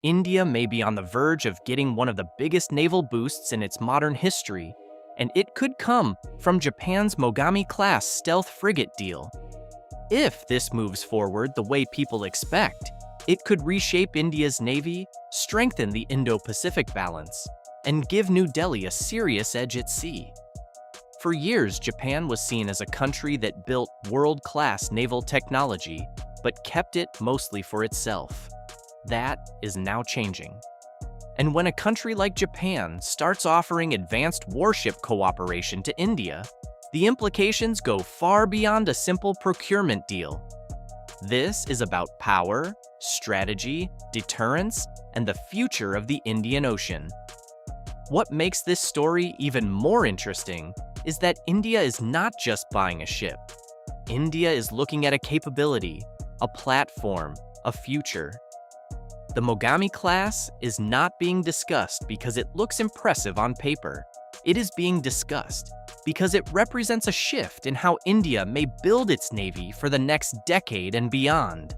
India may be on the verge of getting one of the biggest naval boosts in its modern history, and it could come from Japan's Mogami-Class stealth frigate deal. If this moves forward the way people expect, it could reshape India's navy, strengthen the Indo-Pacific balance, and give New Delhi a serious edge at sea. For years, Japan was seen as a country that built world-class naval technology, but kept it mostly for itself. That is now changing. And when a country like Japan starts offering advanced warship cooperation to India, the implications go far beyond a simple procurement deal. This is about power, strategy, deterrence, and the future of the Indian Ocean. What makes this story even more interesting is that India is not just buying a ship. India is looking at a capability, a platform, a future. The Mogami-class is not being discussed because it looks impressive on paper. It is being discussed because it represents a shift in how India may build its navy for the next decade and beyond.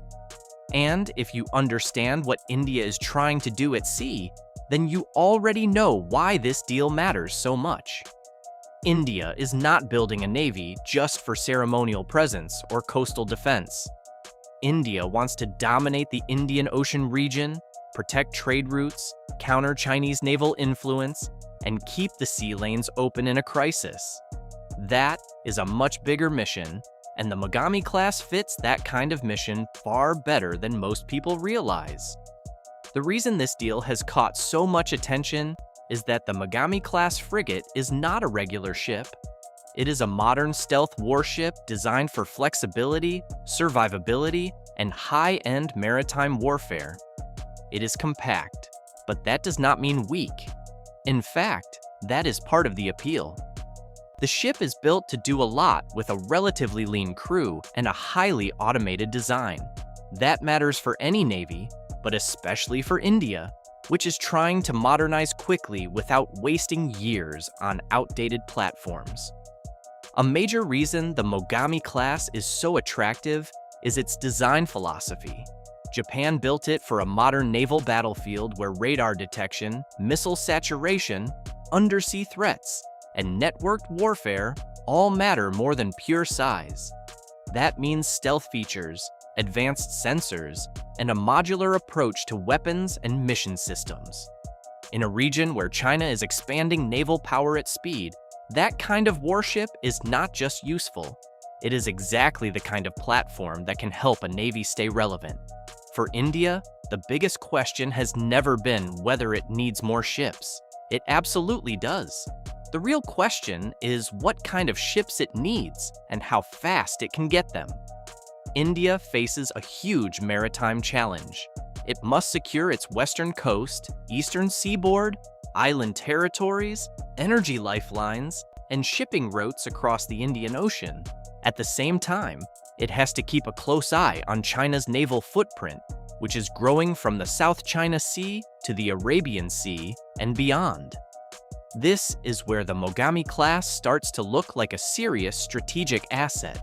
And if you understand what India is trying to do at sea, then you already know why this deal matters so much. India is not building a navy just for ceremonial presence or coastal defense. India wants to dominate the Indian Ocean region, protect trade routes, counter Chinese naval influence, and keep the sea lanes open in a crisis. That is a much bigger mission, and the Mogami-class fits that kind of mission far better than most people realize. The reason this deal has caught so much attention is that the Mogami-class frigate is not a regular ship. It is a modern stealth warship designed for flexibility, survivability, and high-end maritime warfare. It is compact, but that does not mean weak. In fact, that is part of the appeal. The ship is built to do a lot with a relatively lean crew and a highly automated design. That matters for any navy, but especially for India, which is trying to modernize quickly without wasting years on outdated platforms. A major reason the Mogami-class is so attractive is its design philosophy. Japan built it for a modern naval battlefield where radar detection, missile saturation, undersea threats, and networked warfare all matter more than pure size. That means stealth features, advanced sensors, and a modular approach to weapons and mission systems. In a region where China is expanding naval power at speed, that kind of warship is not just useful. It is exactly the kind of platform that can help a navy stay relevant. For India, the biggest question has never been whether it needs more ships. It absolutely does. The real question is what kind of ships it needs and how fast it can get them. India faces a huge maritime challenge. It must secure its western coast, eastern seaboard, island territories, energy lifelines, and shipping routes across the Indian Ocean. At the same time, it has to keep a close eye on China's naval footprint, which is growing from the South China Sea to the Arabian Sea and beyond. This is where the Mogami-class starts to look like a serious strategic asset.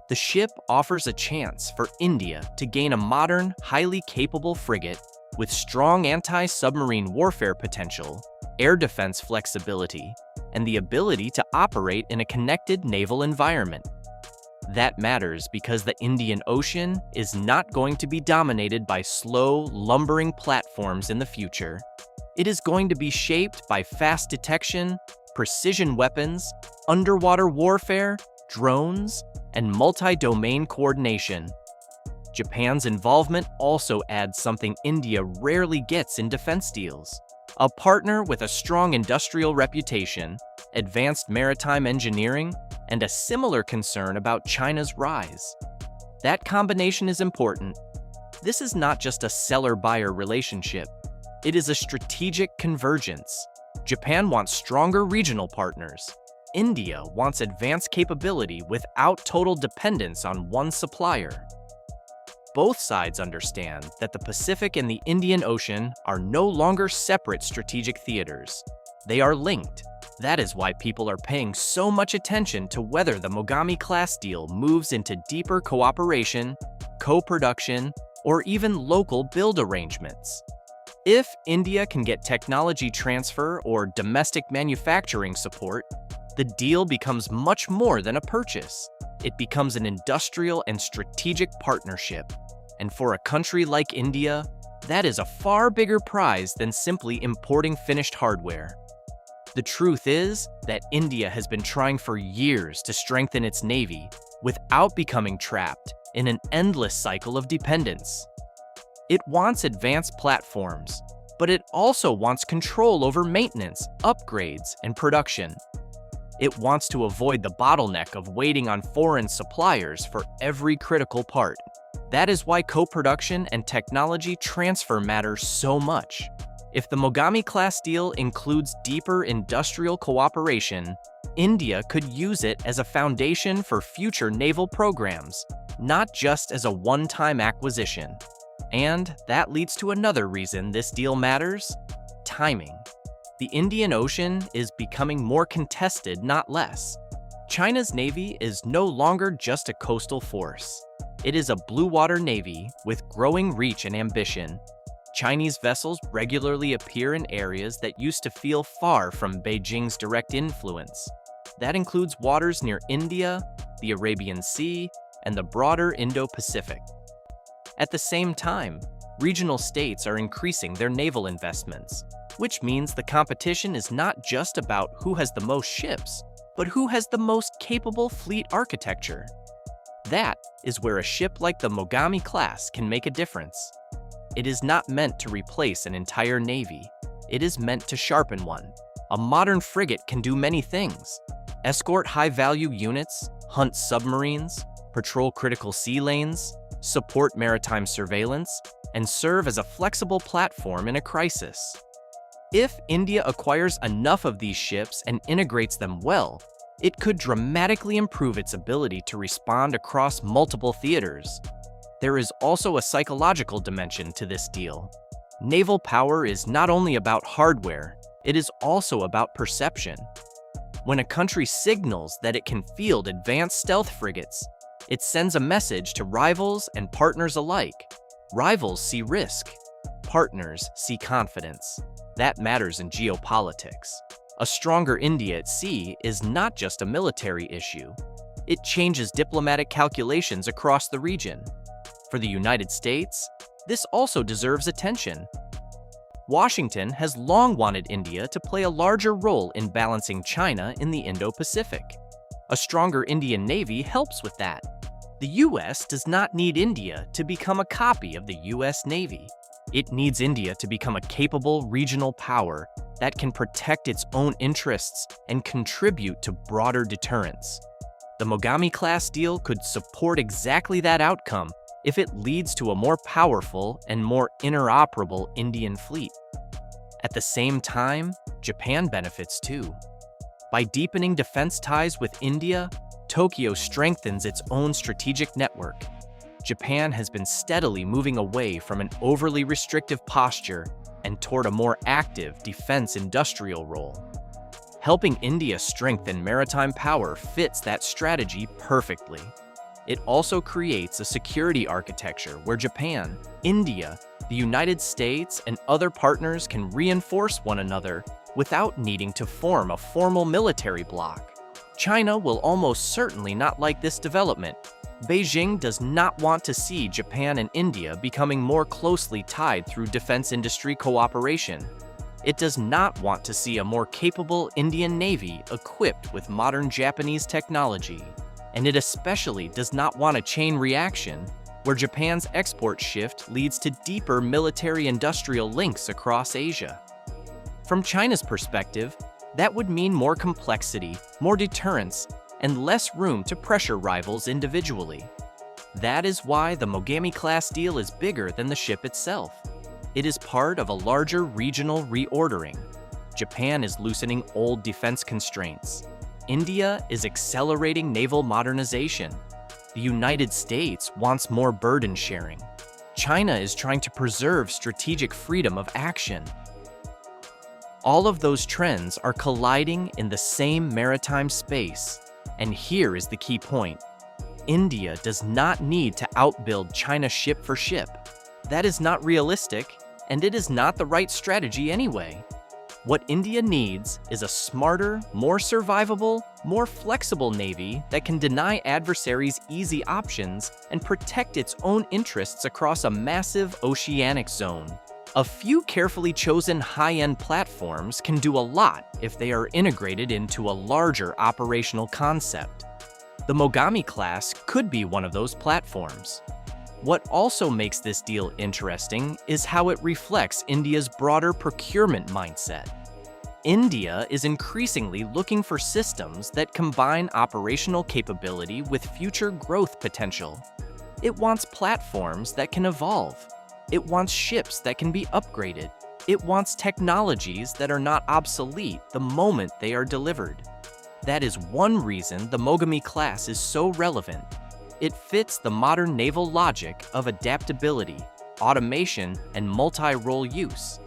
The ship offers a chance for India to gain a modern, highly capable frigate with strong anti-submarine warfare potential, air defense flexibility, and the ability to operate in a connected naval environment. That matters because the Indian Ocean is not going to be dominated by slow, lumbering platforms in the future. It is going to be shaped by fast detection, precision weapons, underwater warfare, drones, and multi-domain coordination. Japan's involvement also adds something India rarely gets in defense deals: a partner with a strong industrial reputation, advanced maritime engineering, and a similar concern about China's rise. That combination is important. This is not just a seller-buyer relationship. It is a strategic convergence. Japan wants stronger regional partners. India wants advanced capability without total dependence on one supplier. Both sides understand that the Pacific and the Indian Ocean are no longer separate strategic theaters. They are linked. That is why people are paying so much attention to whether the Mogami-class deal moves into deeper cooperation, co-production, or even local build arrangements. If India can get technology transfer or domestic manufacturing support, the deal becomes much more than a purchase. It becomes an industrial and strategic partnership. And for a country like India, that is a far bigger prize than simply importing finished hardware. The truth is that India has been trying for years to strengthen its navy without becoming trapped in an endless cycle of dependence. It wants advanced platforms, but it also wants control over maintenance, upgrades, and production. It wants to avoid the bottleneck of waiting on foreign suppliers for every critical part. That is why co-production and technology transfer matter so much. If the Mogami-Class deal includes deeper industrial cooperation, India could use it as a foundation for future naval programs, not just as a one-time acquisition. And that leads to another reason this deal matters: timing. The Indian Ocean is becoming more contested, not less. China's navy is no longer just a coastal force. It is a blue water navy with growing reach and ambition. Chinese vessels regularly appear in areas that used to feel far from Beijing's direct influence. That includes waters near India, the Arabian Sea, and the broader Indo-Pacific. At the same time, regional states are increasing their naval investments, which means the competition is not just about who has the most ships, but who has the most capable fleet architecture. That is where a ship like the Mogami-Class can make a difference. It is not meant to replace an entire navy. It is meant to sharpen one. A modern frigate can do many things: escort high-value units, hunt submarines, patrol critical sea lanes, support maritime surveillance, and serve as a flexible platform in a crisis. If India acquires enough of these ships and integrates them well, it could dramatically improve its ability to respond across multiple theaters. There is also a psychological dimension to this deal. Naval power is not only about hardware, it is also about perception. When a country signals that it can field advanced stealth frigates, it sends a message to rivals and partners alike. Rivals see risk. Partners see confidence. That matters in geopolitics. A stronger India at sea is not just a military issue. It changes diplomatic calculations across the region. For the United States, this also deserves attention. Washington has long wanted India to play a larger role in balancing China in the Indo-Pacific. A stronger Indian Navy helps with that. The US does not need India to become a copy of the US Navy. It needs India to become a capable regional power that can protect its own interests and contribute to broader deterrence. The Mogami-Class deal could support exactly that outcome if it leads to a more powerful and more interoperable Indian fleet. At the same time, Japan benefits too. By deepening defense ties with India, Tokyo strengthens its own strategic network. Japan has been steadily moving away from an overly restrictive posture and toward a more active defense industrial role. Helping India strengthen maritime power fits that strategy perfectly. It also creates a security architecture where Japan, India, the United States, and other partners can reinforce one another without needing to form a formal military bloc. China will almost certainly not like this development. Beijing does not want to see Japan and India becoming more closely tied through defense industry cooperation. It does not want to see a more capable Indian Navy equipped with modern Japanese technology. And it especially does not want a chain reaction where Japan's export shift leads to deeper military-industrial links across Asia. From China's perspective, that would mean more complexity, more deterrence, and less room to pressure rivals individually. That is why the Mogami-Class deal is bigger than the ship itself. It is part of a larger regional reordering. Japan is loosening old defense constraints. India is accelerating naval modernization. The United States wants more burden sharing. China is trying to preserve strategic freedom of action. All of those trends are colliding in the same maritime space. And here is the key point. India does not need to outbuild China ship for ship. That is not realistic, and it is not the right strategy anyway. What India needs is a smarter, more survivable, more flexible navy that can deny adversaries easy options and protect its own interests across a massive oceanic zone. A few carefully chosen high-end platforms can do a lot if they are integrated into a larger operational concept. The Mogami-class could be one of those platforms. What also makes this deal interesting is how it reflects India's broader procurement mindset. India is increasingly looking for systems that combine operational capability with future growth potential. It wants platforms that can evolve. It wants ships that can be upgraded. It wants technologies that are not obsolete the moment they are delivered. That is one reason the Mogami-class is so relevant. It fits the modern naval logic of adaptability, automation, and multi-role use.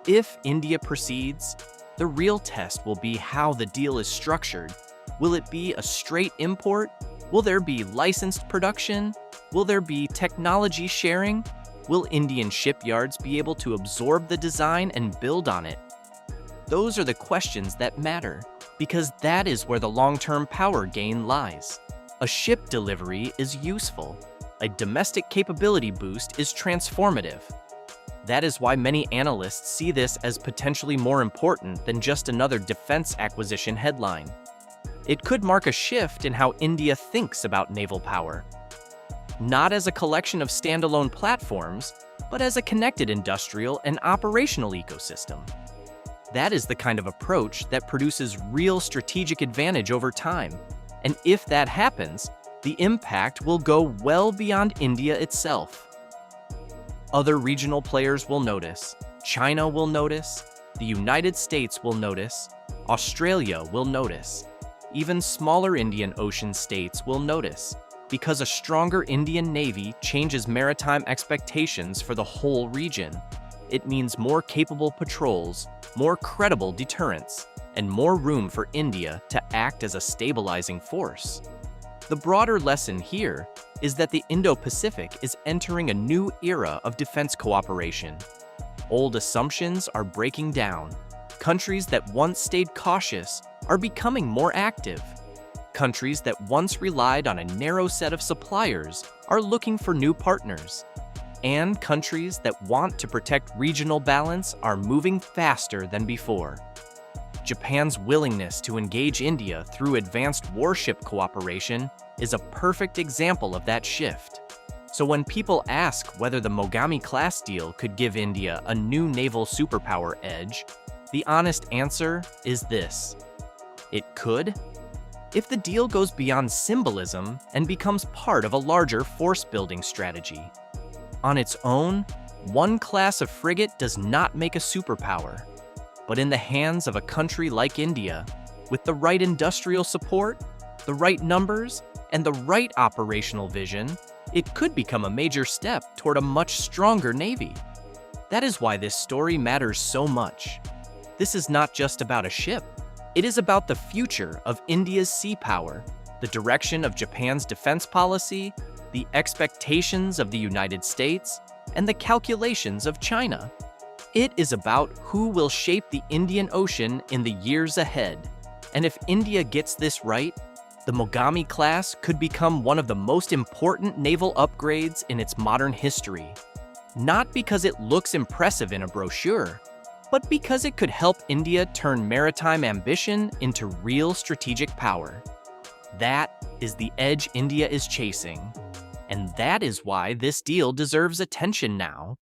If India proceeds, the real test will be how the deal is structured. Will it be a straight import? Will there be licensed production? Will there be technology sharing? Will Indian shipyards be able to absorb the design and build on it? Those are the questions that matter, because that is where the long-term power gain lies. A ship delivery is useful. A domestic capability boost is transformative. That is why many analysts see this as potentially more important than just another defense acquisition headline. It could mark a shift in how India thinks about naval power. Not as a collection of standalone platforms, but as a connected industrial and operational ecosystem. That is the kind of approach that produces real strategic advantage over time. And if that happens, the impact will go well beyond India itself. Other regional players will notice, China will notice, the United States will notice, Australia will notice. Even smaller Indian Ocean states will notice, because a stronger Indian Navy changes maritime expectations for the whole region. It means more capable patrols, more credible deterrence, and more room for India to act as a stabilizing force. The broader lesson here is that the Indo-Pacific is entering a new era of defense cooperation. Old assumptions are breaking down. Countries that once stayed cautious are becoming more active. Countries that once relied on a narrow set of suppliers are looking for new partners. And countries that want to protect regional balance are moving faster than before. Japan's willingness to engage India through advanced warship cooperation is a perfect example of that shift. So when people ask whether the Mogami-class deal could give India a new naval superpower edge, the honest answer is this: it could, if the deal goes beyond symbolism and becomes part of a larger force-building strategy. On its own, one class of frigate does not make a superpower. But in the hands of a country like India, with the right industrial support, the right numbers, and the right operational vision, it could become a major step toward a much stronger navy. That is why this story matters so much. This is not just about a ship. It is about the future of India's sea power, the direction of Japan's defense policy, the expectations of the United States, and the calculations of China. It is about who will shape the Indian Ocean in the years ahead. And if India gets this right, the Mogami-class could become one of the most important naval upgrades in its modern history. Not because it looks impressive in a brochure, but because it could help India turn maritime ambition into real strategic power. That is the edge India is chasing. And that is why this deal deserves attention now.